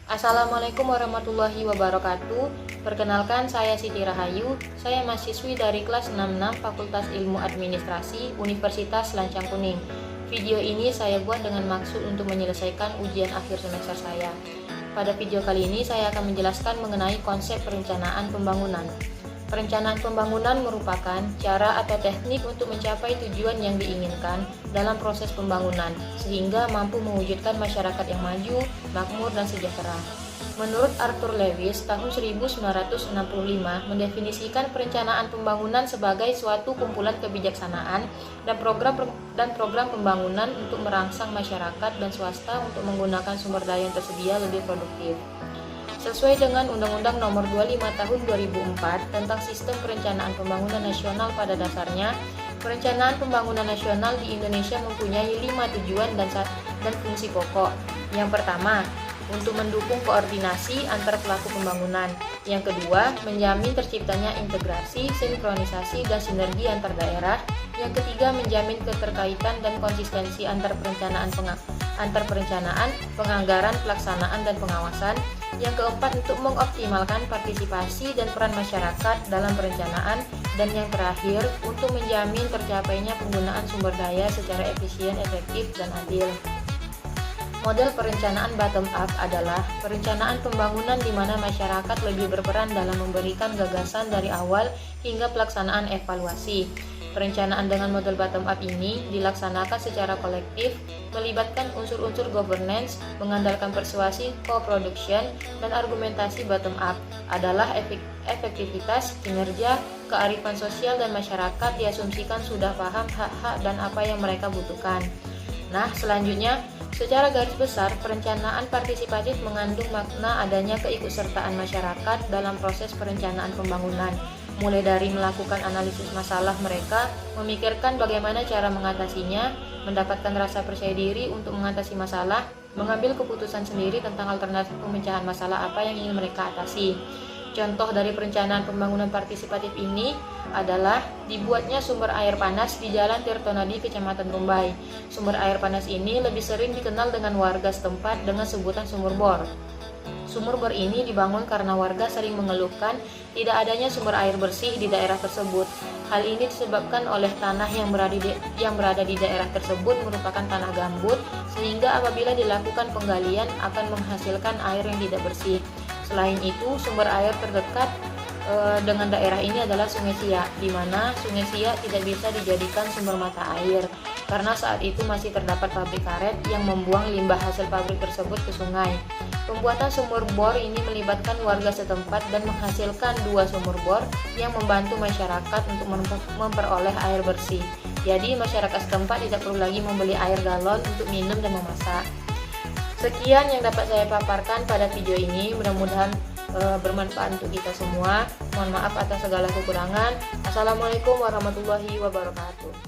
Assalamualaikum warahmatullahi wabarakatuh. Perkenalkan, saya Siti Rahayu. Saya mahasiswi dari kelas 66 Fakultas Ilmu Administrasi Universitas Lancang Kuning. Video ini saya buat dengan maksud untuk menyelesaikan ujian akhir semester saya. Pada video kali ini saya akan menjelaskan mengenai konsep perencanaan pembangunan. Perencanaan pembangunan merupakan cara atau teknik untuk mencapai tujuan yang diinginkan dalam proses pembangunan, sehingga mampu mewujudkan masyarakat yang maju, makmur, dan sejahtera. Menurut Arthur Lewis, tahun 1965 mendefinisikan perencanaan pembangunan sebagai suatu kumpulan kebijaksanaan dan program pembangunan untuk merangsang masyarakat dan swasta untuk menggunakan sumber daya yang tersedia lebih produktif. Sesuai dengan Undang-Undang Nomor 25 Tahun 2004 tentang Sistem Perencanaan Pembangunan Nasional pada dasarnya, perencanaan pembangunan nasional di Indonesia mempunyai 5 tujuan dan fungsi pokok. Yang pertama, untuk mendukung koordinasi antar pelaku pembangunan. Yang kedua, menjamin terciptanya integrasi, sinkronisasi, dan sinergi antar daerah. Yang ketiga, menjamin keterkaitan dan konsistensi antar perencanaan, penganggaran, pelaksanaan, dan pengawasan. Yang keempat, untuk mengoptimalkan partisipasi dan peran masyarakat dalam perencanaan. Dan yang terakhir, untuk menjamin tercapainya penggunaan sumber daya secara efisien, efektif, dan adil. Model perencanaan bottom-up adalah perencanaan pembangunan di mana masyarakat lebih berperan dalam memberikan gagasan dari awal hingga pelaksanaan evaluasi. Perencanaan dengan model bottom-up ini dilaksanakan secara kolektif, melibatkan unsur-unsur governance, mengandalkan persuasi, co-production, dan argumentasi bottom-up adalah efektivitas, kinerja, kearifan sosial, dan masyarakat diasumsikan sudah paham hak-hak dan apa yang mereka butuhkan. Nah, selanjutnya, secara garis besar, perencanaan partisipatif mengandung makna adanya keikutsertaan masyarakat dalam proses perencanaan pembangunan, mulai dari melakukan analisis masalah mereka, memikirkan bagaimana cara mengatasinya, mendapatkan rasa percaya diri untuk mengatasi masalah, mengambil keputusan sendiri tentang alternatif pemecahan masalah apa yang ingin mereka atasi. Contoh dari perencanaan pembangunan partisipatif ini adalah dibuatnya sumber air panas di Jalan Tirtonadi, Kecamatan Rumbai. Sumber air panas ini lebih sering dikenal dengan warga setempat dengan sebutan sumur bor. Sumur bor ini dibangun karena warga sering mengeluhkan tidak adanya sumber air bersih di daerah tersebut. Hal ini disebabkan oleh tanah yang berada di daerah tersebut merupakan tanah gambut, sehingga apabila dilakukan penggalian akan menghasilkan air yang tidak bersih. Selain itu, sumber air terdekat dengan daerah ini adalah Sungai Siak, di mana Sungai Siak tidak bisa dijadikan sumber mata air karena saat itu masih terdapat pabrik karet yang membuang limbah hasil pabrik tersebut ke sungai. Pembuatan sumur bor ini melibatkan warga setempat dan menghasilkan 2 sumur bor yang membantu masyarakat untuk memperoleh air bersih. Jadi masyarakat setempat tidak perlu lagi membeli air galon untuk minum dan memasak. Sekian yang dapat saya paparkan pada video ini, mudah-mudahan bermanfaat untuk kita semua. Mohon maaf atas segala kekurangan. Assalamualaikum warahmatullahi wabarakatuh.